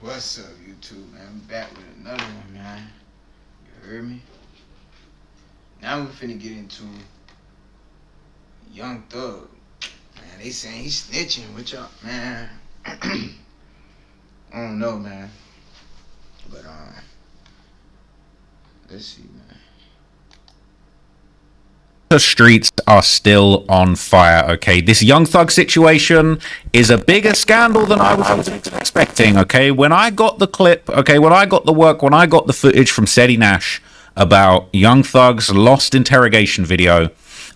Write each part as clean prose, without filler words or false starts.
What's up, YouTube, man? We back with another one, man. You heard me? Now we finna get into Young Thug. Man, they saying he's snitching. What y'all, man? I don't know, man. But let's see, man. The streets are still on fire, okay? This Young Thug situation is a bigger scandal than I was expecting, okay? When I got the clip, okay, when I got the footage from Seti Nash about Young Thug's lost interrogation video,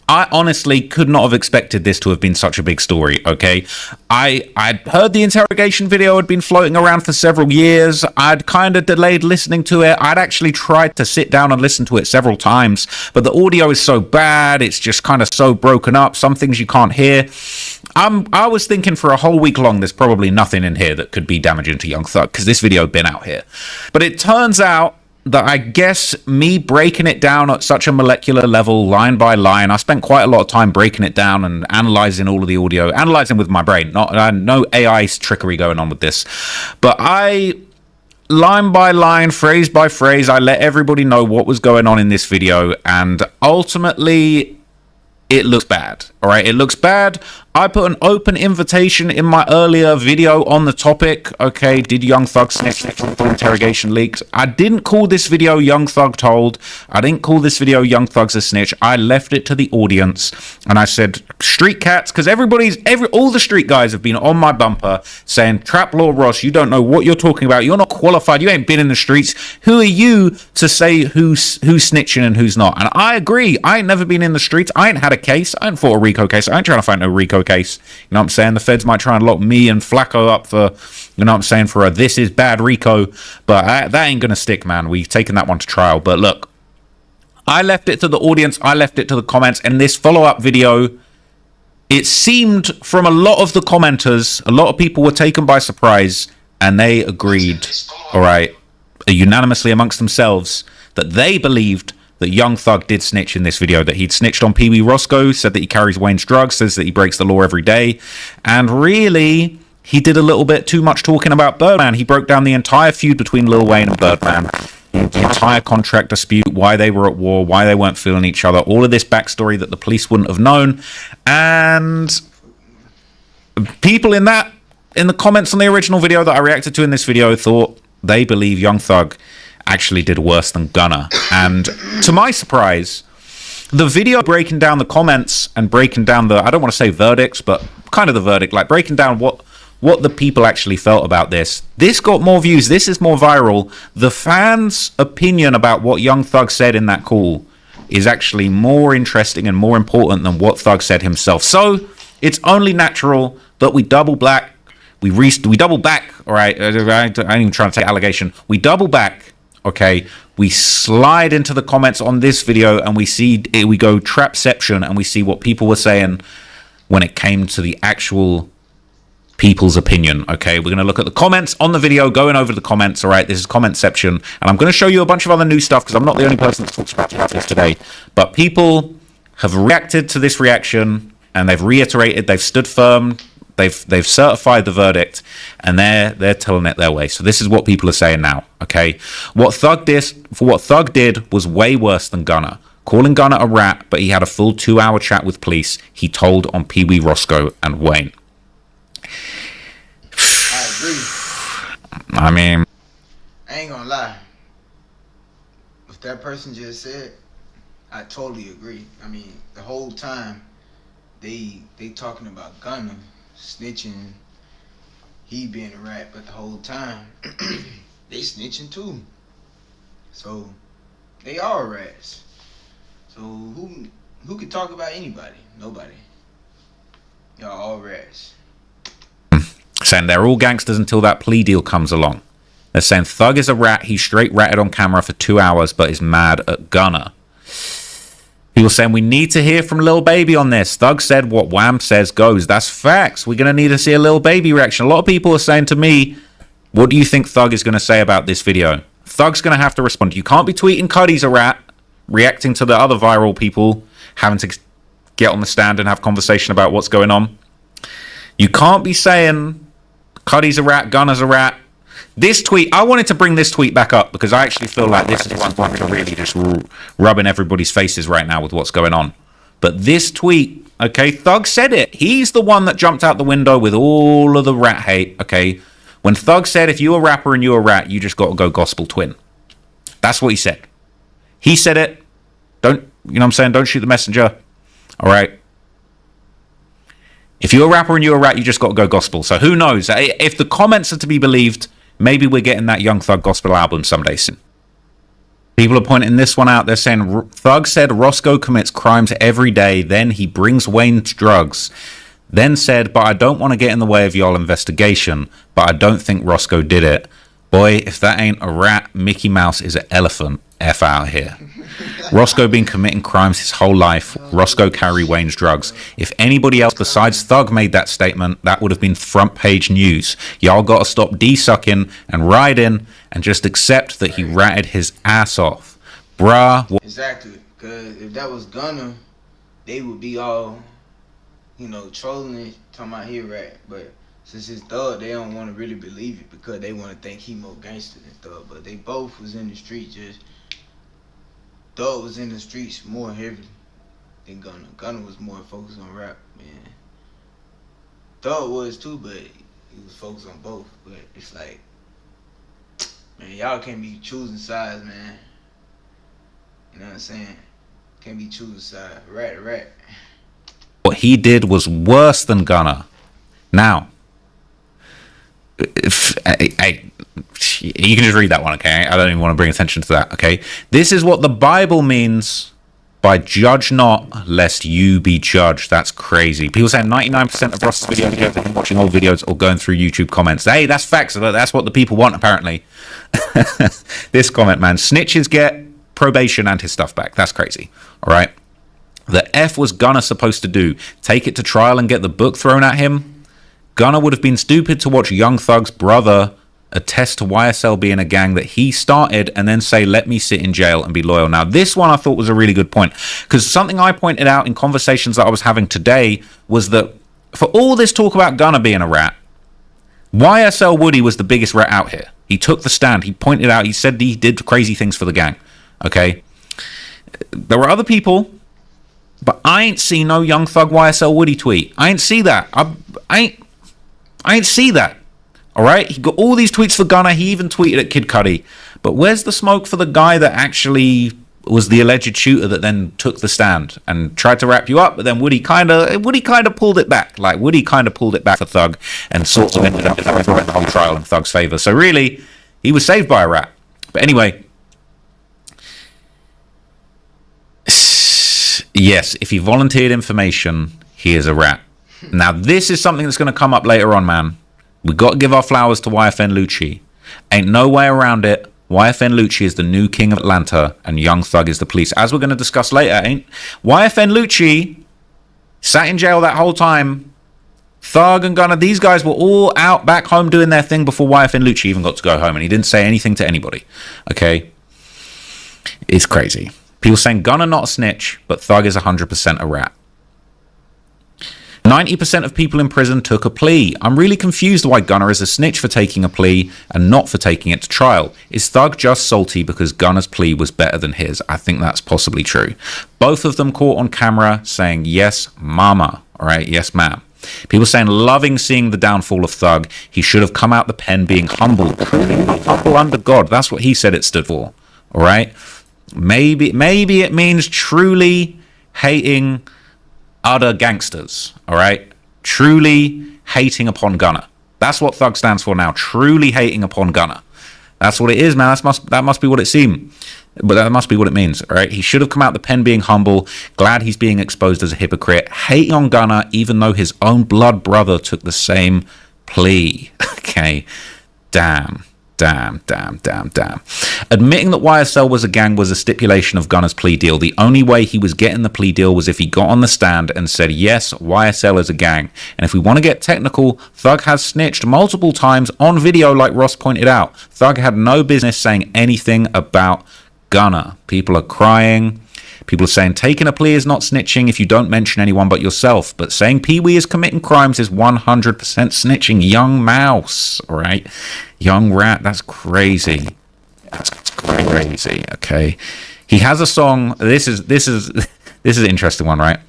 I honestly could not have expected this to have been such a big story, okay? I'd heard the interrogation video had been floating around for several years. I'd kind of delayed listening to it. I'd actually tried to sit down and listen to it several times, but the audio is so bad. It's just kind of so broken up. Some things you can't hear. I was thinking for a whole week long, there's probably nothing in here that could be damaging to Young Thug because this video had been out here. But it turns out that I guess me breaking it down at such a molecular level, line by line, I spent quite a lot of time breaking it down and analyzing all of the audio, analyzing with my brain, no AI trickery going on with this. But line by line, phrase by phrase, I let everybody know what was going on in this video, and ultimately it looks bad. All right, it looks bad. I put an open invitation in my earlier video on the topic. Okay, did Young Thug snitch? Interrogation leaked. I didn't call this video Young Thug told. I didn't call this video Young Thug's a snitch. I left it to the audience and I said, street cats, because all the street guys have been on my bumper saying, Trap Law Ross, you don't know what you're talking about. You're not qualified. You ain't been in the streets. Who are you to say who's snitching and who's not? And I agree. I ain't never been in the streets. I ain't had a case. I ain't fought a RICO case. I ain't trying to fight no RICO case. You know what I'm saying? The feds might try and lock me and Flacco up for, you know what I'm saying, for a this is bad RICO, but that ain't gonna stick, man. We've taken that one to trial. But look, I left it to the audience, I left it to the comments, and this follow-up video, it seemed from a lot of the commenters, a lot of people were taken by surprise, and they agreed, all right, unanimously amongst themselves, that they believed that Young Thug did snitch in this video, that he'd snitched on Pee Wee Roscoe, said that he carries Wayne's drugs, says that he breaks the law every day, and really, he did a little bit too much talking about Birdman. He broke down the entire feud between Lil Wayne and Birdman, the entire contract dispute, why they were at war, why they weren't feeling each other, all of this backstory that the police wouldn't have known, and people in the comments on the original video that I reacted to in this video thought they believe Young Thug actually did worse than Gunna. And to my surprise, the video breaking down the comments and breaking down the, I don't want to say verdicts, but kind of the verdict, like breaking down what the people actually felt about this got more views. This is more viral. The fans' opinion about what Young Thug said in that call is actually more interesting and more important than what Thug said himself. So it's only natural that we double back. We double back. All right, I ain't even trying to take allegation. We double back. Okay, we slide into the comments on this video and we go trapception and we see what people were saying when it came to the actual people's opinion. Okay, we're going to look at the comments on the video, going over the comments. All right, this is commentception, and I'm going to show you a bunch of other new stuff because I'm not the only person that talks about this today. But people have reacted to this reaction and they've reiterated, they've stood firm. They've certified the verdict, and they're telling it their way. So this is what people are saying now. Okay, what Thug did was way worse than Gunna. Calling Gunna a rat, but he had a full 2-hour chat with police. He told on Pee Wee Roscoe and Wayne. I agree. I mean, I ain't gonna lie. What that person just said, I totally agree. I mean, the whole time they talking about Gunna snitching, he being a rat, but the whole time they snitching too. So they are rats. So who can talk about anybody? Nobody. Y'all all rats. Saying they're all gangsters until that plea deal comes along. They're saying Thug is a rat. He straight ratted on camera for 2 hours, but is mad at Gunna. People saying we need to hear from Lil Baby on this. Thug said what Wham says goes. That's facts. We're going to need to see a Lil Baby reaction. A lot of people are saying to me, what do you think Thug is going to say about this video? Thug's going to have to respond. You can't be tweeting Cuddy's a rat, reacting to the other viral people, having to get on the stand and have conversation about what's going on. You can't be saying Cuddy's a rat, Gunna's a rat, This tweet, I wanted to bring this tweet back up because I actually feel like this is one to really just rub in everybody's faces right now with what's going on. But this tweet, okay, Thug said it. He's the one that jumped out the window with all of the rat hate, okay? When Thug said, if you're a rapper and you're a rat, you just got to go gospel twin. That's what he said. He said it. Don't, you know what I'm saying? Don't shoot the messenger. All right? If you're a rapper and you're a rat, you just got to go gospel. So who knows? If the comments are to be believed, maybe we're getting that Young Thug gospel album someday soon. People are pointing this one out. They're saying Thug said Roscoe commits crimes every day. Then he brings Wayne drugs. Then said, but I don't want to get in the way of y'all investigation. But I don't think Roscoe did it. Boy, if that ain't a rat, Mickey Mouse is an elephant. F out here. Roscoe been committing crimes his whole life. Roscoe carry Wayne's drugs. If anybody else besides Thug made that statement, that would have been front page news. Y'all gotta stop D-sucking and riding and just accept that he ratted his ass off. Bruh. Exactly. Because if that was Gunna, they would be all, you know, trolling it, talking about he rat. But since it's Thug, they don't want to really believe it because they want to think he more gangster than Thug. But they both was in the street just... Thug was in the streets more heavy than Gunna. Gunna was more focused on rap, man. Thug was too, but he was focused on both. But it's like, man, y'all can't be choosing sides, man. You know what I'm saying? Can't be choosing sides. Rat. What he did was worse than Gunna. Now, you can just read that one, okay? I don't even want to bring attention to that, okay? This is what the Bible means by judge not, lest you be judged. That's crazy. People saying 99% of Ross's videos are him watching old videos or going through YouTube comments. Hey, that's facts. That's what the people want, apparently. This comment, man. Snitches get probation and his stuff back. That's crazy, all right? The F was Gunna supposed to do? Take it to trial and get the book thrown at him? Gunna would have been stupid to watch Young Thug's brother attest to YSL being a gang that he started and then say, let me sit in jail and be loyal. Now, this one I thought was a really good point because something I pointed out in conversations that I was having today was that for all this talk about Gunna being a rat, YSL Woody was the biggest rat out here. He took the stand. He pointed out, he said he did crazy things for the gang. Okay. There were other people, but I ain't see no Young Thug YSL Woody tweet. I ain't see that. I ain't see that. All right? He got all these tweets for Gunna. He even tweeted at Kid Cudi. But where's the smoke for the guy that actually was the alleged shooter that then took the stand and tried to wrap you up? But then Woody kind of pulled it back. Like, Woody kind of pulled it back for Thug and sort of ended up throwing the whole trial in Thug's favor. So really, he was saved by a rat. But anyway, yes, if he volunteered information, he is a rat. Now, this is something that's going to come up later on, man. We got to give our flowers to YFN Lucci. Ain't no way around it. YFN Lucci is the new king of Atlanta, and Young Thug is the police. As we're going to discuss later, YFN Lucci sat in jail that whole time. Thug and Gunna, these guys were all out back home doing their thing before YFN Lucci even got to go home, and he didn't say anything to anybody. Okay? It's crazy. People saying Gunna not a snitch, but Thug is 100% a rat. 90% of people in prison took a plea. I'm really confused why Gunna is a snitch for taking a plea and not for taking it to trial. Is Thug just salty because Gunna's plea was better than his? I think that's possibly true. Both of them caught on camera saying, yes, mama. All right, yes, ma'am. People saying, loving seeing the downfall of Thug. He should have come out the pen being humble. Humble under God. That's what he said it stood for. All right? Maybe it means truly hating other gangsters, all right? Truly hating upon Gunna. That's what Thug stands for now. Truly hating upon Gunna. That's what it is, man. That must be what it seemed. But that must be what it means, all right? He should have come out the pen being humble. Glad he's being exposed as a hypocrite. Hating on Gunna, even though his own blood brother took the same plea. Okay. Damn. Admitting that YSL was a gang was a stipulation of Gunna's plea deal. The only way he was getting the plea deal was if he got on the stand and said, yes, YSL is a gang. And if we want to get technical, Thug has snitched multiple times on video like Ross pointed out. Thug had no business saying anything about Gunna. People are crying. People are saying taking a plea is not snitching if you don't mention anyone but yourself. But saying Pee-wee is committing crimes is 100% snitching. Young mouse, all right? Young rat, that's crazy. That's crazy, okay? He has a song, this is an interesting one, right?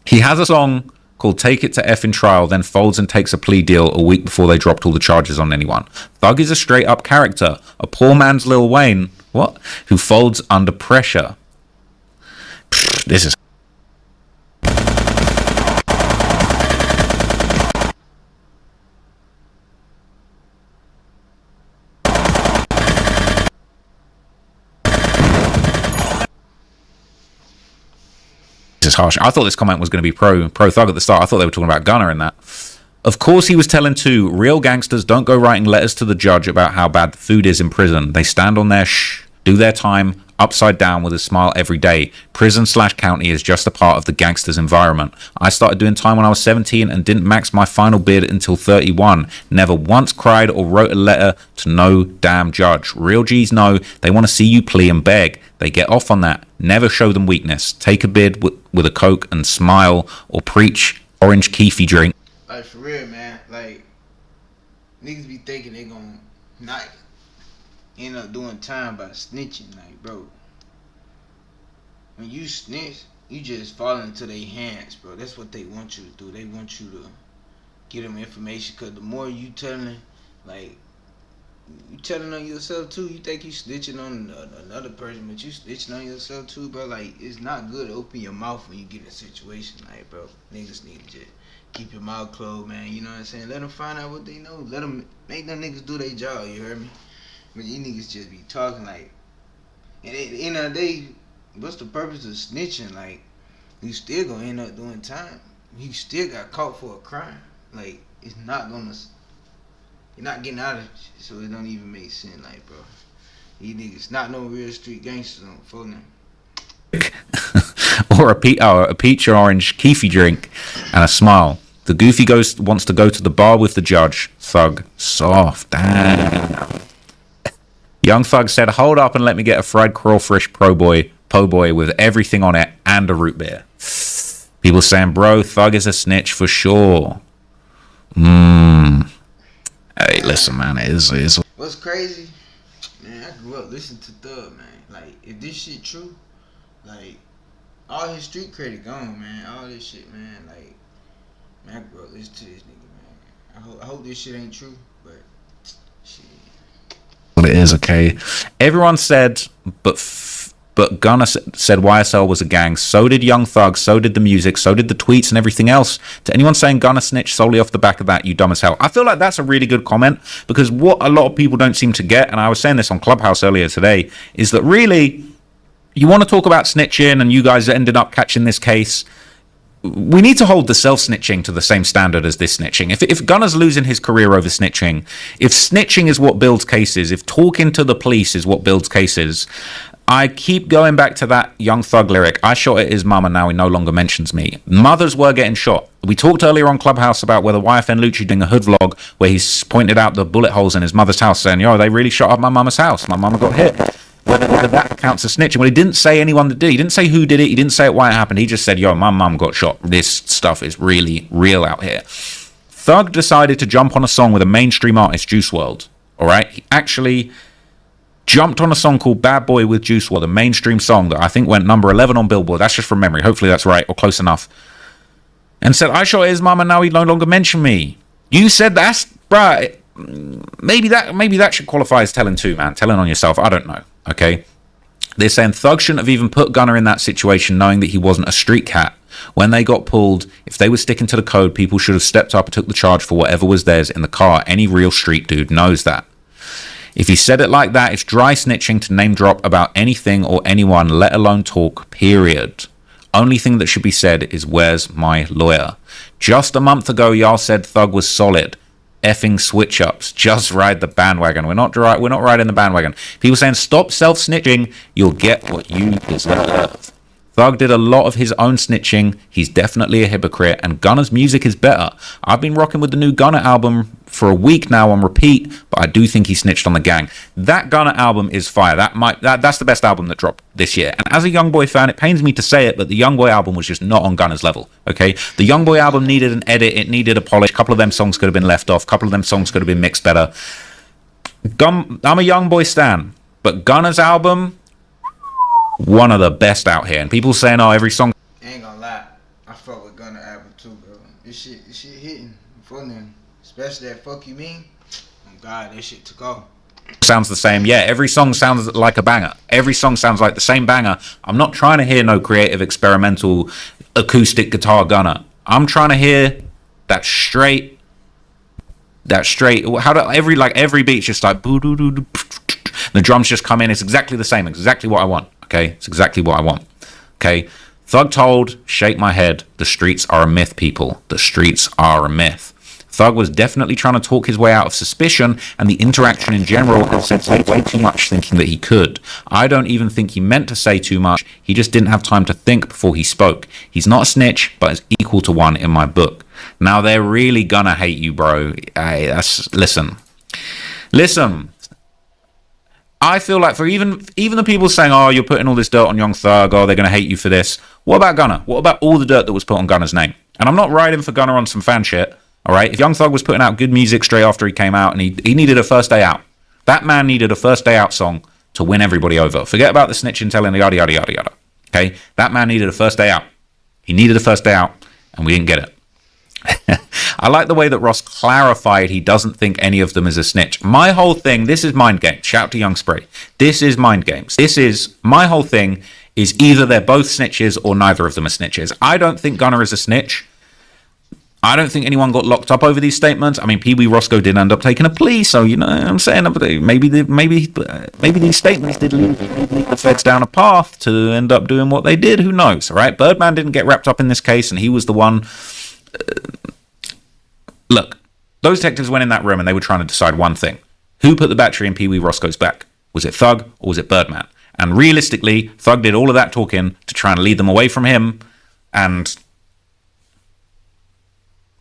He has a song called Take It to Effing Trial, then folds and takes a plea deal a week before they dropped all the charges on anyone. Thug is a straight up character, a poor man's Lil Wayne, what? Who folds under pressure. This is harsh. I thought this comment was going to be pro Thug at the start. I thought they were talking about Gunna in that. Of course he was telling too, real gangsters don't go writing letters to the judge about how bad the food is in prison. They stand on their do their time upside down with a smile every day. Prison/county is just a part of the gangster's environment. I started doing time when I was 17 and didn't max my final bid until 31. Never once cried or wrote a letter to no damn judge. Real G's know they want to see you plea and beg. They get off on that. Never show them weakness. Take a bid with a Coke and smile, or preach orange keefy drink. Like, for real, man. Like, niggas be thinking they gonna not end up doing time by snitching. Like, bro, when you snitch, you just fall into their hands, bro. That's what they want you to do. They want you to get them information, because the more you telling, like, you telling on yourself too. You think you snitching on another person, but you snitching on yourself too, bro. Like, it's not good to open your mouth when you get in a situation. Like, bro, niggas need to just keep your mouth closed, man. You know what I'm saying? Let them find out what they know. Let them make them niggas do their job. You heard me? But these niggas just be talking like. And at the end of the day, what's the purpose of snitching? Like, you still gonna end up doing time. You still got caught for a crime. Like, it's not gonna. You're not getting out of it, so it don't even make sense. Like, bro, these niggas not no real street gangsters on phone them. Or a peach or orange keefy drink and a smile. The goofy ghost wants to go to the bar with the judge. Thug, soft, damn. Young Thug said, hold up and let me get a fried crawfish po' boy with everything on it and a root beer. People saying, bro, Thug is a snitch for sure. Hey, listen, man, it is. What's crazy, man, I grew up listening to Thug, man. Like, if this shit true, like, all his street credit gone, man. All this shit, man. Like, man, I grew up listening to this nigga, man. I hope this shit ain't true, but shit. Well, it is, okay. Everyone said, but Gunna said YSL was a gang. So did Young Thug. So did the music. So did the tweets and everything else. To anyone saying Gunna snitched solely off the back of that, you dumb as hell. I feel like that's a really good comment, because what a lot of people don't seem to get, and I was saying this on Clubhouse earlier today, is that really, you want to talk about snitching, and you guys ended up catching this case. We need to hold the self-snitching to the same standard as this snitching. If Gunna's losing his career over snitching, if snitching is what builds cases, if talking to the police is what builds cases, I keep going back to that Young Thug lyric. I shot at his mum and now he no longer mentions me. Mothers were getting shot. We talked earlier on Clubhouse about whether YFN Lucci doing a hood vlog where he's pointed out the bullet holes in his mother's house, saying, yo, they really shot up my mama's house. My mama got hit. Whether that counts as snitching. Well, he didn't say anyone that did. He didn't say who did it. He didn't say why it happened. He just said, yo, my mum got shot. This stuff is really real out here. Thug decided to jump on a song with a mainstream artist, Juice WRLD. All right? He actually jumped on a song called Bad Boy with Juice WRLD, a mainstream song that I think went number 11 on Billboard. That's just from memory. Hopefully that's right, or close enough. And said, I shot his mum and now he no longer mentioned me. You said that's right. Maybe that should qualify as telling too, man. Telling on yourself. I don't know. Okay. They're saying Thug shouldn't have even put Gunna in that situation, knowing that he wasn't a street cat. When they got pulled, if they were sticking to the code, people should have stepped up and took the charge for whatever was theirs in the car. Any real street dude knows that. If he said it like that, it's dry snitching to name drop about anything or anyone, let alone talk, period. Only thing that should be said is, where's my lawyer? Just a month ago, y'all said Thug was solid. Effing switch ups. Just ride the bandwagon. We're not riding the bandwagon. People saying, stop self-snitching. You'll get what you deserve. Thug did a lot of his own snitching. He's definitely a hypocrite, and Gunna's music is better. I've been rocking with the new Gunna album for a week now on repeat, but I do think he snitched on the gang. That Gunna album is fire. That's the best album that dropped this year. And as a Youngboy fan, it pains me to say it, but the Youngboy album was just not on Gunna's level. Okay, the Youngboy album needed an edit. It needed a polish. A couple of them songs could have been left off. A couple of them songs could have been mixed better. I'm a Youngboy stan, but Gunna's album, one of the best out here. And people saying, oh, every song. Ain't gonna lie, I fuck with Gunna album too, bro. This shit hitting for them. Especially that Fuck You Mean. Oh God, that shit took off. Sounds the same. Yeah, every song sounds like a banger. Every song sounds like the same banger. I'm not trying to hear no creative experimental acoustic guitar Gunna. I'm trying to hear that straight how do every beat's just like the drums just come in. It's exactly the same, exactly what I want. Okay, it's exactly what I want. Okay, Thug told Shake My Head, the streets are a myth, people. The streets are a myth. Thug was definitely trying to talk his way out of suspicion, and the interaction in general has said way too much, thinking that he could. I don't even think he meant to say too much. He just didn't have time to think before he spoke. He's not a snitch, but is equal to one in my book. Now they're really gonna hate you, bro. Listen. I feel like for even the people saying, oh, you're putting all this dirt on Young Thug, oh, they're gonna hate you for this. What about Gunna? What about all the dirt that was put on Gunna's name? And I'm not riding for Gunna on some fan shit. All right, if Young Thug was putting out good music straight after he came out, and he needed a first day out, that man needed a first day out song to win everybody over. Forget about the snitching, telling, yada yada yada yada. Okay, that man needed a first day out. He needed a first day out, and we didn't get it. I like the way that Ross clarified he doesn't think any of them is a snitch. My whole thing, this is mind games. Shout out to Young Spray. This is mind games. This is my whole thing. Is either they're both snitches or neither of them are snitches. I don't think Gunna is a snitch. I don't think anyone got locked up over these statements. I mean, Pee Wee Roscoe did end up taking a plea, so you know what I'm saying, maybe these statements did lead the feds down a path to end up doing what they did. Who knows? All right, Birdman didn't get wrapped up in this case, and he was the one. Look, those detectives went in that room and they were trying to decide one thing: who put the battery in Pee Wee Roscoe's back? Was it Thug or was it Birdman? And realistically, Thug did all of that talking to try and lead them away from him, and.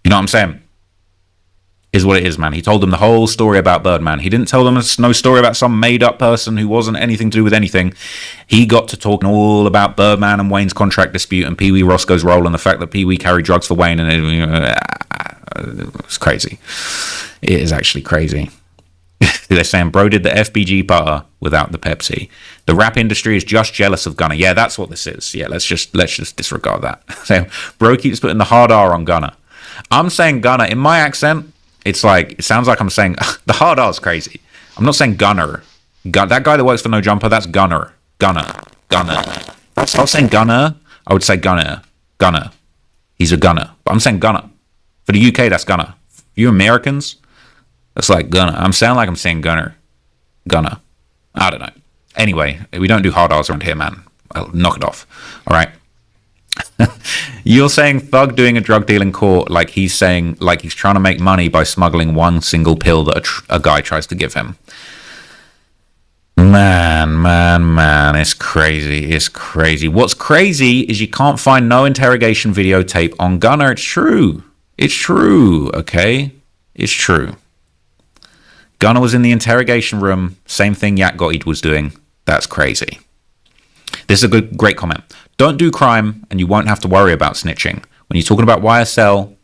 You know what I'm saying? Is what it is, man. He told them the whole story about Birdman. He didn't tell them no story about some made-up person who wasn't anything to do with anything. He got to talking all about Birdman and Wayne's contract dispute and Pee Wee Roscoe's role and the fact that Pee Wee carried drugs for Wayne, and it's crazy. It is actually crazy. They're saying bro did the FBG butter without the Pepsi. The rap industry is just jealous of Gunna. Yeah, that's what this is. Yeah, let's just disregard that. So bro keeps putting the hard R on Gunna. I'm saying Gunna in my accent. It's like it sounds like I'm saying the hard R is crazy. I'm not saying Gunner. That guy that works for No Jumper, that's Gunner. Gunner. If I was saying Gunner, I would say Gunner. He's a gunner. But I'm saying Gunner. For the UK, that's Gunner. For you Americans, that's like Gunner. I'm sounding like I'm saying Gunner. I don't know. Anyway, we don't do hard R's around here, man. I'll knock it off. All right. You're saying Thug doing a drug deal in court like he's saying like he's trying to make money by smuggling one single pill that a guy tries to give him. Man, it's crazy. What's crazy is you can't find no interrogation videotape on Gunna. It's true, okay? It's true. Gunna was in the interrogation room, same thing Yak Gotti was doing. That's crazy. This is a great comment. Don't do crime and you won't have to worry about snitching. When you're talking about YSL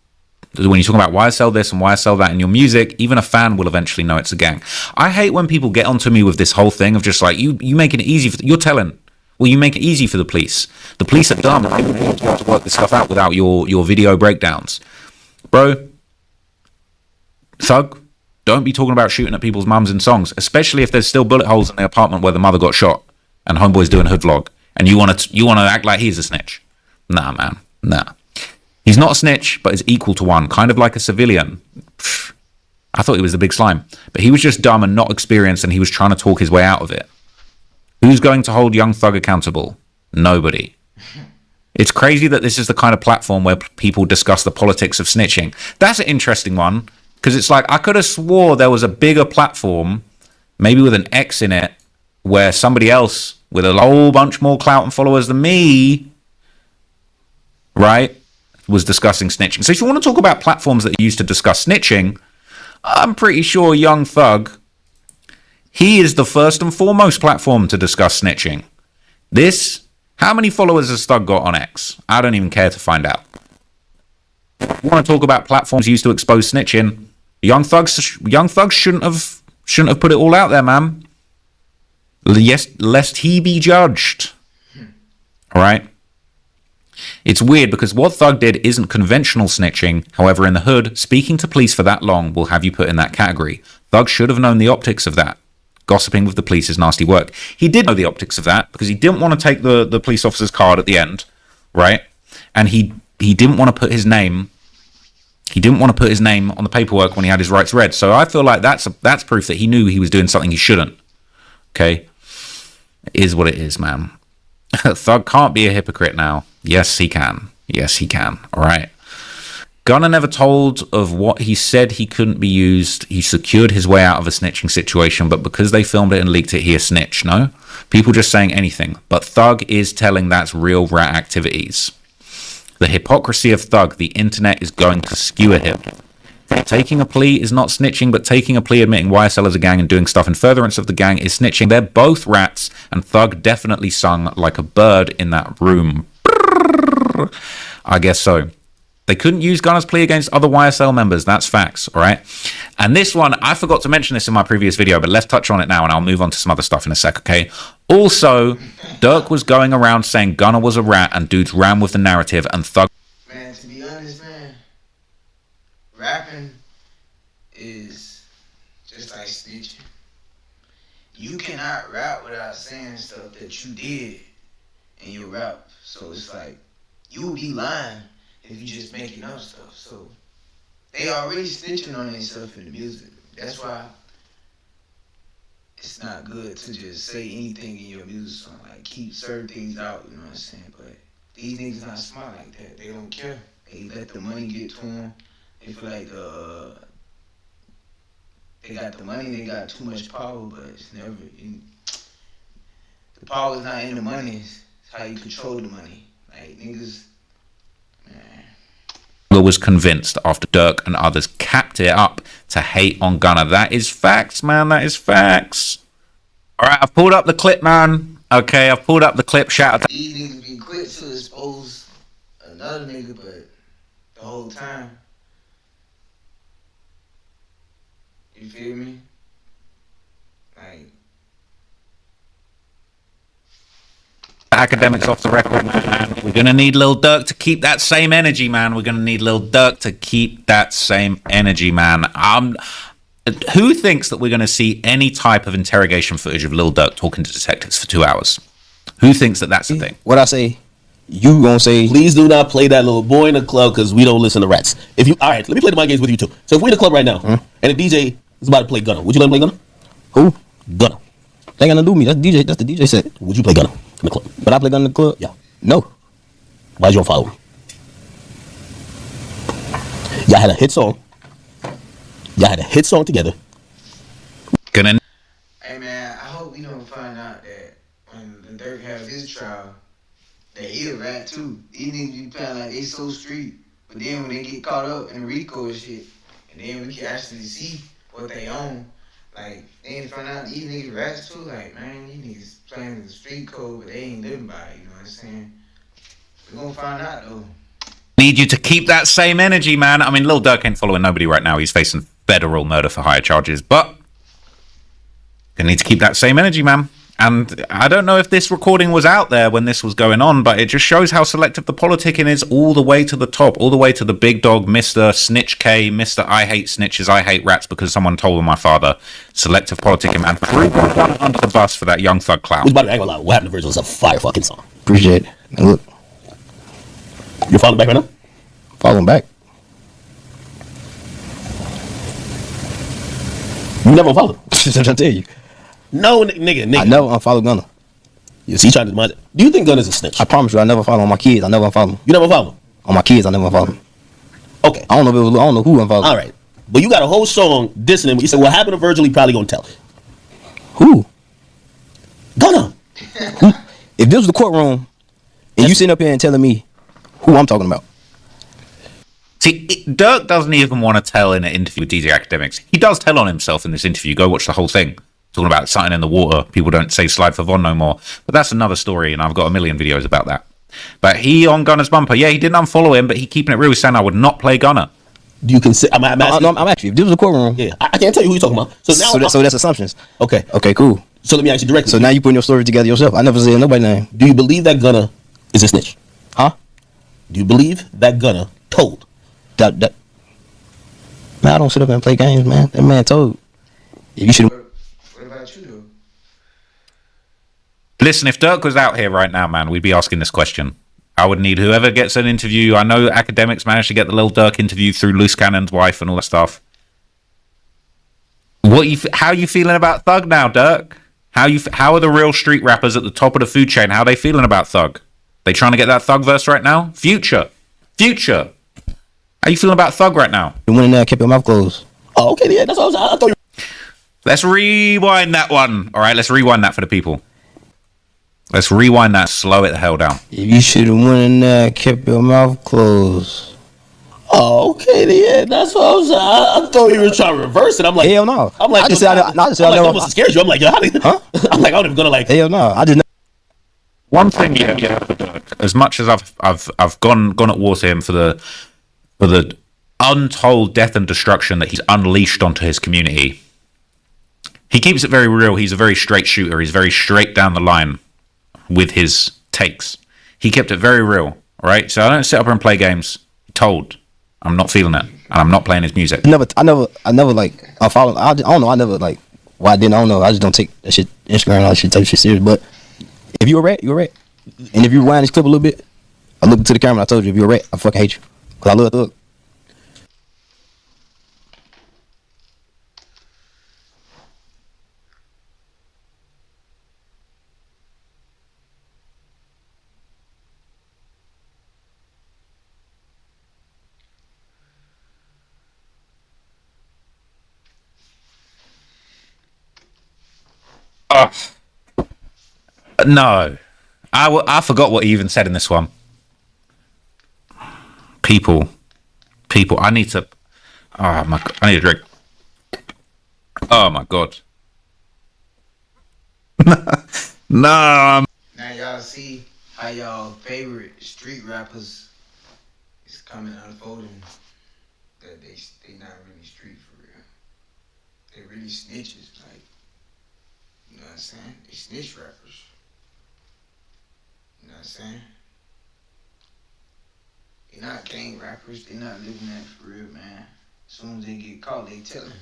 this and YSL that in your music, even a fan will eventually know it's a gang. I hate when people get onto me with this whole thing of just like, you make it easy for, you're telling, well, you make it easy for the police. The police are dumb. They wouldn't be able to work this stuff out without your video breakdowns. Bro, Thug, don't be talking about shooting at people's mums in songs, especially if there's still bullet holes in the apartment where the mother got shot and homeboy's doing a hood vlog. And you want to act like he's a snitch. Nah, man. Nah. He's not a snitch, but is equal to one. Kind of like a civilian. I thought he was the big slime. But he was just dumb and not experienced, and he was trying to talk his way out of it. Who's going to hold Young Thug accountable? Nobody. It's crazy that this is the kind of platform where people discuss the politics of snitching. That's an interesting one, because it's like, I could have swore there was a bigger platform, maybe with an X in it, where somebody else with a whole bunch more clout and followers than me right, was discussing snitching. So if you want to talk about platforms that are used to discuss snitching, I'm pretty sure Young Thug, he is the first and foremost platform to discuss snitching. How many followers has Thug got on X? I don't even care to find out. If you want to talk about platforms used to expose snitching, Young Thug shouldn't have put it all out there, man. Yes, lest he be judged. All right. It's weird because what Thug did isn't conventional snitching. However, in the hood, speaking to police for that long will have you put in that category. Thug should have known the optics of that. Gossiping with the police is nasty work. He did know the optics of that because he didn't want to take the police officer's card at the end, right? And he didn't want to put his name. He didn't want to put his name on the paperwork when he had his rights read. So I feel like that's proof that he knew he was doing something he shouldn't. Okay, it is what it is, man. Thug can't be a hypocrite now. Yes, he can. Yes, he can. All right. Gunner never told of what he said he couldn't be used. He secured his way out of a snitching situation, but because they filmed it and leaked it, he a snitch. No? People just saying anything. But Thug is telling that's real rat activities. The hypocrisy of Thug, the internet is going to skewer him. Taking a plea is not snitching, but taking a plea, admitting YSL is a gang and doing stuff in furtherance of the gang is snitching. They're both rats, and Thug definitely sung like a bird in that room. I guess so. They couldn't use Gunner's plea against other YSL members. That's facts, all right? And this one, I forgot to mention this in my previous video, but let's touch on it now, and I'll move on to some other stuff in a sec, okay? Also, Dirk was going around saying Gunner was a rat, and dudes ran with the narrative, and Thug... Man, to be honest, man, rapping is just like snitching. You cannot rap without saying stuff that you did in your rap. So it's like, you would be lying if you just making up stuff. So they already snitching on themselves in the music. That's why it's not good to just say anything in your music song. Like, keep certain things out, you know what I'm saying? But these niggas not smart like that. They don't care. They let the money get to them. They feel like they got the money, they got too much power, but it's never... The power is not in the money. It's how you control the money. Like, niggas... was convinced after Dirk and others capped it up to hate on Gunner. That is facts, man. That is facts. All right, I've pulled up the clip, man. Okay, I've pulled up the clip. Shout out to... These niggas be quick to expose another nigga, but the whole time... You feel me? Like... Academics off the record, man. We're gonna need Lil Durk to keep that same energy, man. We're gonna need Lil Durk to keep that same energy, man. Who thinks that we're gonna see any type of interrogation footage of Lil Durk talking to detectives for 2 hours? Who thinks that that's the thing? What I say, you gonna say, please do not play that little boy in the club because we don't listen to rats. If you, all right, let me play the mind games with you too. So if we're in the club right now and the DJ is about to play Gunner, would you let him play Gunner? who? Gunner. They ain't gonna do me. That's DJ. That's the DJ set. Would you play Gunner in the club? But I play gun in the club. Yeah. No. Why'd you don't follow him? Y'all had a hit song. Y'all had a hit song together. Gonna... Hey man, I hope we don't find out that when Dirk has his trial, that he a rat too. These niggas be playing like they so street, but then when they get caught up in Rico and shit, and then we can actually see what they own, like they ain't find out these niggas rats too. Like, man, these niggas playing the street code, but they ain't living by it. You know what I'm saying? We gonna find out though. Need you to keep that same energy, man. I mean, Lil Durk ain't following nobody right now. He's facing federal murder for hire charges, but gonna need to keep that same energy, man. And I don't know if this recording was out there when this was going on, but it just shows how selective the politicking is all the way to the top, all the way to the big dog, Mr. Snitch K, Mr. I hate snitches, I hate rats because someone told on my father. Selective politicking, man. Threw Gunner under the bus for that Young Thug clown. Who's about to, I ain't gonna lie, what happened to Virgil is a fire fucking song. Appreciate it. Now look, You're following back right now? following back. You never unfollowed him. That's what I'm tell you. No, nigga. I never unfollow Gunner. Yes, he trying to mind it. Do you think Gunner's a snitch? I promise you, I never follow on my kids. I never unfollow them. You never follow him? On my kids, I never unfollow them. Okay. I don't know if it was, I don't know who unfollowed. All right. But you got a whole song dissing him. You said, what happened to Virgil, he probably gonna tell. Who? Gunner. If this was the courtroom and you sitting up here and telling me Who I'm talking about? See, Dirk doesn't even want to tell in an interview with DJ Academics. He does tell on himself in this interview. Go watch the whole thing. Talking about something in the water. People don't say slide for Von no more. But that's another story, and I've got a million videos about that. But he on Gunner's bumper. Yeah, he didn't unfollow him, but he keeping it real. He's saying I would not play Gunner. Do you consider? I'm actually, if this was a courtroom. Yeah, I can't tell you who you're talking about. So now, so that's assumptions. Okay, cool. So let me ask you directly. So now you putting your story together yourself. I never said nobody's name. Do you believe that Gunner is a snitch? Huh? Do you believe that Gunner told? That man, I don't sit up and play games, man. That man told. You should. What about you, though? Listen, if Dirk was out here right now, man, we'd be asking this question. I would need whoever gets an interview. I know Academics managed to get the little Dirk interview through Loose Cannon's wife and all that stuff. How you feeling about Thug now, Dirk? How are the real street rappers at the top of the food chain? How are they feeling about Thug? They trying to get that Thug verse right now? Future. How you feeling about Thug right now? You went in there, kept your mouth closed. Oh, okay, yeah, that's what I thought. Let's rewind that one. All right, let's rewind that for the people. Let's rewind that. Slow it the hell down. You should have went in there, kept your mouth closed. Oh, okay, yeah, that's what I was. I thought you were trying to reverse it. I'm like, hell no. I'm like, I just said I never. Almost scared you. I'm like, yo, huh? I'm like, I'm gonna like. Hell no. I just. One thing, yeah. As much as I've gone at war to him for the untold death and destruction that he's unleashed onto his community, he keeps it very real. He's a very straight shooter. He's very straight down the line with his takes. He kept it very real. All right, so I don't sit up and play games. Told, I'm not feeling it, and I'm not playing his music. I never like. I follow. I don't know. I never like. Why I didn't. I don't know. I just don't take that shit. Instagram and all that shit. Take shit serious. But if you're a rat, you're a rat. And if you rewind this clip a little bit, I looked into the camera. And I told you, if you're a rat, I fucking hate you. Cause I love Thug. No, I forgot what he even said in this one. People, I need to. Oh my god, I need a drink. Oh my god. No. Now y'all see how y'all favorite street rappers is coming unfolding. That they not really street for real. They really snitches. Like, you know what I'm saying? They snitch rappers. You know what I'm saying? They not gang rappers. They not living that for real, man. As soon as they get caught, they tellin'.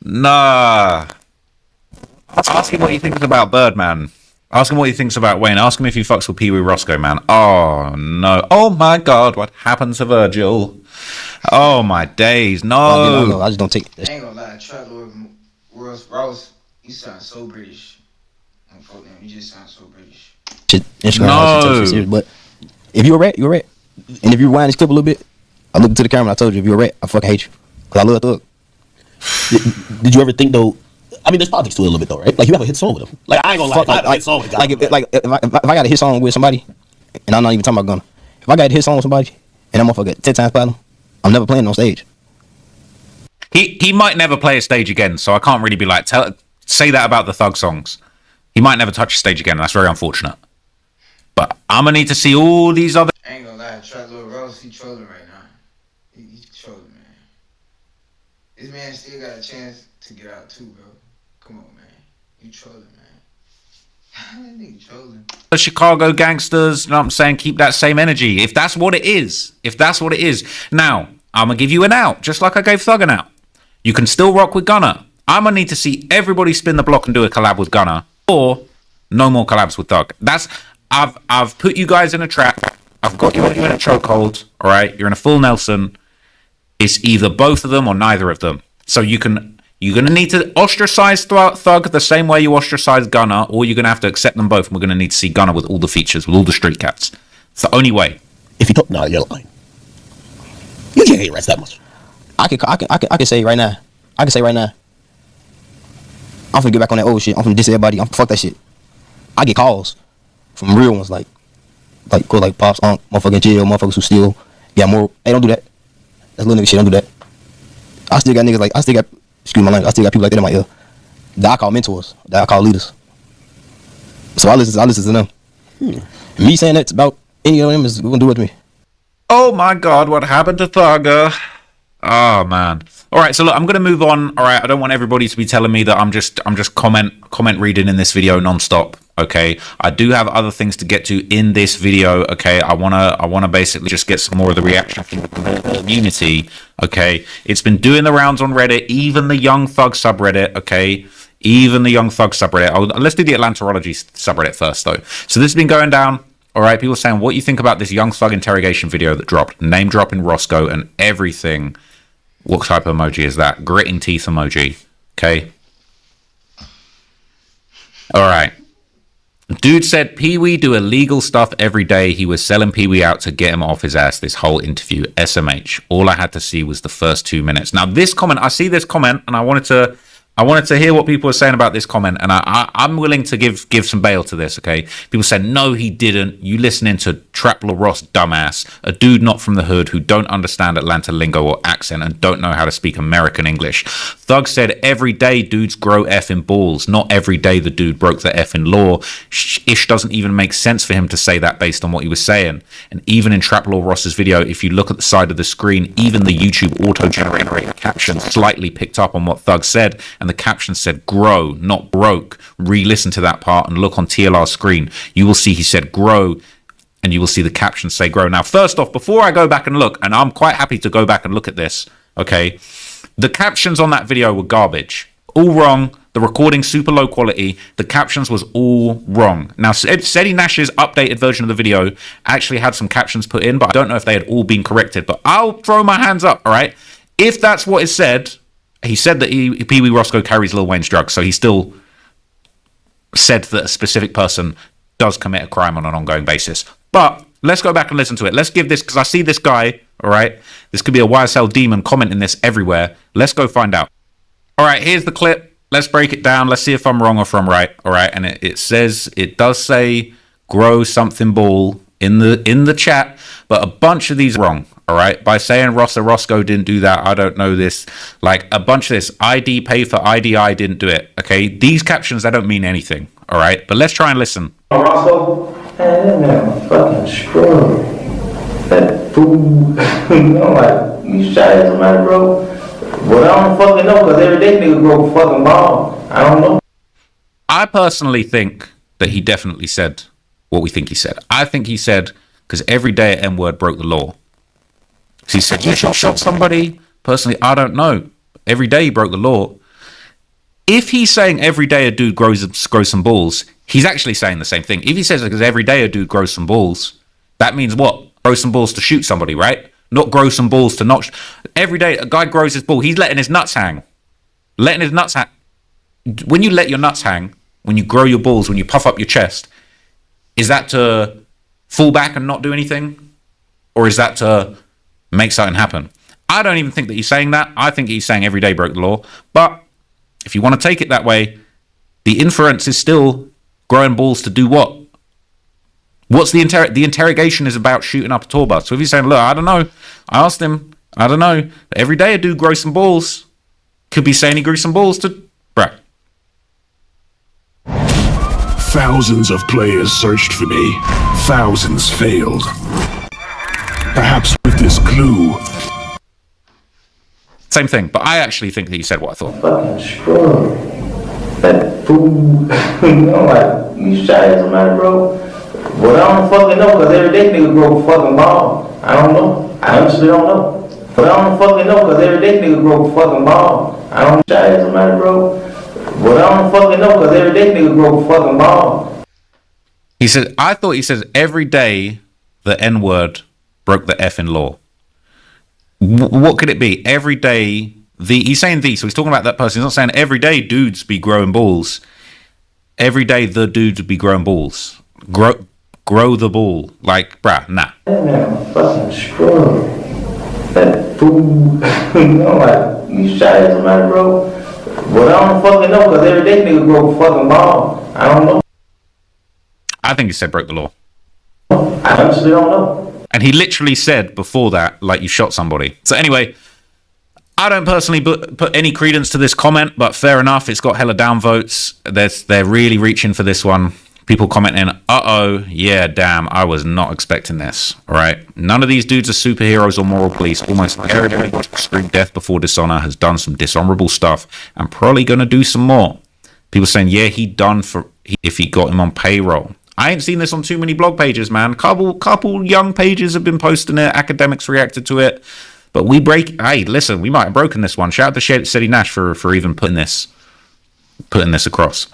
Nah. Ask him what he thinks about Birdman. Ask him what he thinks about Wayne. Ask him if he fucks with Pee Wee Roscoe, man. Oh, no. Oh, my God. What happened to Virgil? Oh, my days. No. I just don't take I ain't gonna lie. Trap Lord Ross, you sound so British. You just sound so British. shit. Instagram and all that shit. Take shit serious. But if you're a rat, you're a rat. And if you rewind this clip a little bit, I looked into the camera and I told you, if you're a rat, I fucking hate you. Cause I love Thug. Did you ever think though? I mean, there's politics to it a little bit though, right? Like you have a hit song with him. Like I ain't gonna lie, I have a hit song with him. If I got a hit song with somebody, and I'm not even talking about Gunna. If I got a hit song with somebody, and that motherfucker 10 times platinum, I'm never playing on stage. He might never play a stage again, so I can't really be like say that about the Thug songs. He might never touch a stage again, and that's very unfortunate. But I'm gonna need to see all these other. I ain't gonna lie, Trap Lord Ross, he trolling right now. He trolling, man. This man still got a chance to get out too, bro. Come on, man. You trolling, man. That nigga trolling. The Chicago gangsters, you know what I'm saying? Keep that same energy. If that's what it is. Now, I'm gonna give you an out, just like I gave Thug an out. You can still rock with Gunna. I'm gonna need to see everybody spin the block and do a collab with Gunna, or no more collabs with Thug. I've put you guys in a trap. I've got you in a chokehold. All right, you're in a full Nelson. It's either both of them or neither of them. So you're gonna need to ostracize Thug the same way you ostracize Gunna, or you're gonna have to accept them both. And we're gonna need to see Gunna with all the features, with all the street cats. It's the only way. If you talk, you're lying. You can't hate rats that much. I can say it right now. I'm finna get back on that old shit. I'm finna diss everybody. I'm fuck that shit. I get calls from real ones like pops, motherfucking jail, motherfuckers who still got more. Hey, don't do that. That's little nigga shit. Don't do that. I still got niggas like excuse my language. I still got people like that in my ear that I call mentors, that I call leaders. So I listen to them. Me saying that's about any of them is gonna do it to me. Oh my God, what happened to Thugger? Oh man. All right, so look, I'm gonna move on. All right, I don't want everybody to be telling me that I'm just comment reading in this video nonstop. Okay, I do have other things to get to in this video. Okay, I wanna basically just get some more of the reaction from the community. Okay, it's been doing the rounds on Reddit, even the Young Thug subreddit. Okay, even the Young Thug subreddit. Let's do the Atlantaology subreddit first, though. So this has been going down. All right, people saying what you think about this Young Thug interrogation video that dropped, name dropping Roscoe and everything. What type of emoji is that? Gritting teeth emoji. Okay. All right. Dude said Pee-wee do illegal stuff every day. He was selling Pee-wee out to get him off his ass this whole interview. SMH. All I had to see was the first 2 minutes. Now this comment, I see this comment and I wanted to hear what people are saying about this comment, and I'm willing to give some bail to this, okay? People said, no, he didn't. You listening to Trap LaRosse, dumbass. A dude not from the hood who don't understand Atlanta lingo or accent and don't know how to speak American English. Thug said, every day dudes grow effing balls. Not every day the dude broke the effing law. Ish doesn't even make sense for him to say that based on what he was saying. And even in Trap LaRosse's video, if you look at the side of the screen, even the YouTube auto-generated caption slightly picked up on what Thug said, and the caption said grow, not broke. Re-listen to that part and look on TLR's screen. You will see he said grow, and you will see the caption say grow. Now, first off, before I go back and look, and I'm quite happy to go back and look at this, okay, the captions on that video were garbage. All wrong. The recording super low quality. The captions was all wrong. Now, Seti Nash's updated version of the video actually had some captions put in, but I don't know if they had all been corrected. But I'll throw my hands up, all right? If that's what is said, he said that Pee-wee Roscoe carries Lil Wayne's drugs, so he still said that a specific person does commit a crime on an ongoing basis. But let's go back and listen to it. Let's give this, because I see this guy, all right? This could be a YSL demon commenting this everywhere. Let's go find out. All right, here's the clip. Let's break it down. Let's see if I'm wrong or if I'm right, all right? And it does say grow something ball in the chat, but a bunch of these are wrong. All right, by saying Roscoe didn't do that, I don't know this. Like a bunch of this, ID pay for IDI didn't do it. Okay, these captions, they don't mean anything. All right, but let's try and listen. Roscoe, man, that man fucking screwed. That fool, you know, like you shot at somebody, bro. But I don't fucking know, cause every day nigga grow a fucking ball. I don't know. I personally think that he definitely said what we think he said. I think he said because every day an N-word broke the law. He said, you should shot somebody. Personally, I don't know. Every day he broke the law. If he's saying every day a dude grows some balls, he's actually saying the same thing. If he says because every day a dude grows some balls, that means what? Grow some balls to shoot somebody, right? Not grow some balls to not... Every day a guy grows his ball. He's letting his nuts hang. Letting his nuts hang. When you let your nuts hang, when you grow your balls, when you puff up your chest, is that to fall back and not do anything? Or is that to make something happen? I don't even think that he's saying that. I think he's saying every day broke the law. But if you want to take it that way, the inference is still growing balls to do what? What's the interrogation is about shooting up a tour bus. So if he's saying, look, I don't know. I asked him, I don't know. But every day a dude grows some balls. Could be saying he grew some balls to... Bruh. Thousands of players searched for me. Thousands failed. Perhaps with this clue. Same thing, but I actually think that he said what I thought. Fucking screwed. That fool, you know, like you shot at somebody, bro. But I don't fucking know, cause every day nigga grow a fucking ball. I don't know. I honestly don't know. But I don't fucking know, cause every day nigga grow a fucking ball. I don't shot at somebody, bro. But I don't fucking know, cause every day nigga grow a fucking ball. He said, I thought he says every day the N-word broke the effing law. What could it be? Every day, he's saying so he's talking about that person. He's not saying every day dudes be growing balls. Every day the dudes be growing balls. Grow the ball. Like, bruh, nah. That man fucking screwed. That fool, you know, like you shot at somebody, bro. But I don't fucking know, cause every day nigga grow a fucking ball. I don't know. I think he said broke the law. I honestly don't know. And he literally said before that, like, you shot somebody. So anyway, I don't personally put any credence to this comment, but fair enough. It's got hella downvotes. They're really reaching for this one. People commenting, uh-oh, yeah, damn, I was not expecting this. All right. None of these dudes are superheroes or moral police. Almost everybody who's extreme death before dishonor has done some dishonorable stuff and probably going to do some more. People saying, yeah, he done for if he got him on payroll. I ain't seen this on too many blog pages, man. Couple young pages have been posting it. Academics reacted to it. But hey, listen, we might have broken this one. Shout out to Shetty Nash for even putting this across.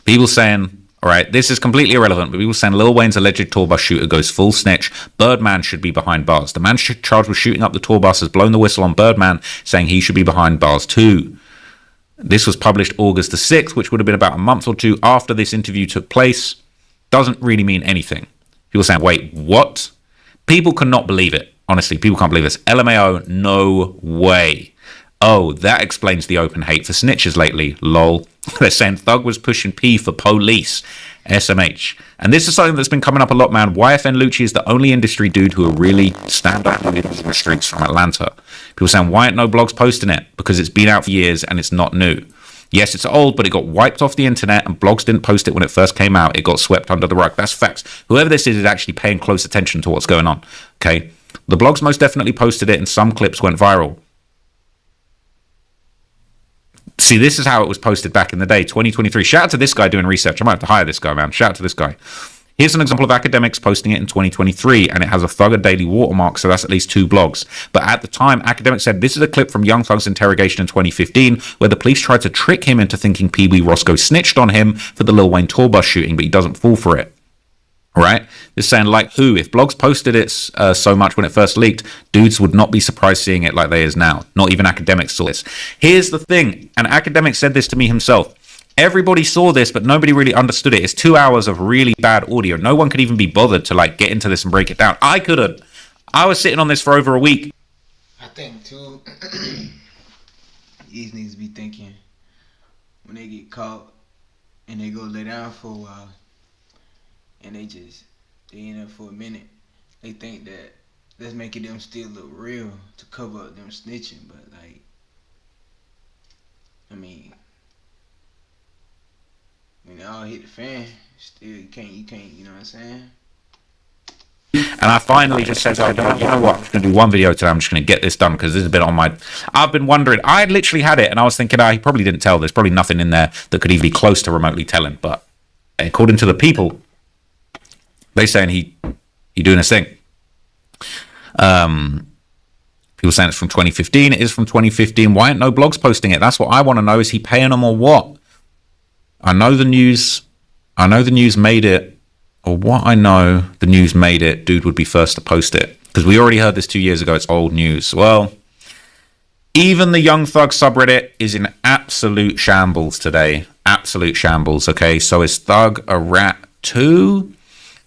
People saying, all right, this is completely irrelevant, but people saying Lil Wayne's alleged tour bus shooter goes full snitch. Birdman should be behind bars. The man charged with shooting up the tour bus has blown the whistle on Birdman, saying he should be behind bars too. This was published August the 6th, which would have been about a month or two after this interview took place. Doesn't really mean anything. People saying, wait, what? People cannot believe it. Honestly, people can't believe this. LMAO, no way. Oh, that explains the open hate for snitches lately. Lol. They're saying Thug was pushing P for police. SMH. And this is something that's been coming up a lot, man. YFN Lucci is the only industry dude who will really stand up in the streets from Atlanta. People saying, why aren't no blogs posting it? Because it's been out for years and it's not new. Yes, it's old, but it got wiped off the internet and blogs didn't post it when it first came out. It got swept under the rug. That's facts. Whoever this is actually paying close attention to what's going on. Okay? The blogs most definitely posted it and some clips went viral. See, this is how it was posted back in the day, 2023. Shout out to this guy doing research. I might have to hire this guy, man. Shout out to this guy. Here's an example of academics posting it in 2023, and it has a Thugger Daily watermark, so that's at least 2 blogs. But at the time, academics said this is a clip from Young Thug's interrogation in 2015, where the police tried to trick him into thinking Pee Wee Roscoe snitched on him for the Lil Wayne tour bus shooting, but he doesn't fall for it. All right? They're saying, like, who? If blogs posted it so much when it first leaked, dudes would not be surprised seeing it like they is now. Not even academics saw this. Here's the thing, and academic said this to me himself. Everybody saw this, but nobody really understood it. It's 2 hours of really bad audio. No one could even be bothered to, like, get into this and break it down. I couldn't. I was sitting on this for over a week. I think, too, these niggas be thinking when they get caught and they go lay down for a while and they in there for a minute, they think that that's making them still look real to cover up them snitching. But, like, I mean, when it all hit the fan, still you can't, you know what I'm saying? And I finally just said, oh, you know what, I'm just going to do one video today. I'm just going to get this done because this has been on my... I've been wondering. I had literally had it and I was thinking, he probably didn't tell. There's probably nothing in there that could even be close to remotely telling. But according to the people, they saying he doing his thing. People saying it's from 2015. It is from 2015. Why aren't no blogs posting it? That's what I want to know. Is he paying them or what? I know the news made it, or what I know, the news made it, dude would be first to post it. Because we already heard this 2 years ago, it's old news. Well, even the Young Thug subreddit is in absolute shambles today. Absolute shambles, okay? So is Thug a rat too?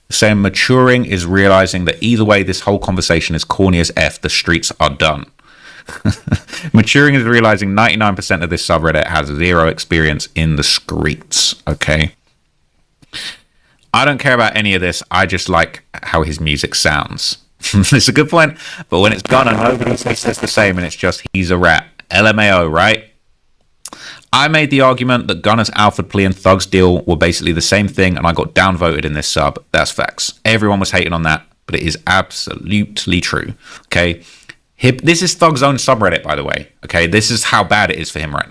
Saying maturing is realizing that either way, this whole conversation is corny as F. The streets are done. Maturing is realizing 99% of this subreddit has zero experience in the streets. Okay, I don't care about any of this. I just like how his music sounds. It's a good point, but when it's Gunna, nobody says the same, and it's just he's a rat. LMAO, right? I made the argument that Gunna's Alfred plea and Thug's deal were basically the same thing, and I got downvoted in this sub. That's facts. Everyone was hating on that, but it is absolutely true. Okay. This is Thug's own subreddit, by the way. Okay, this is how bad it is for him right now.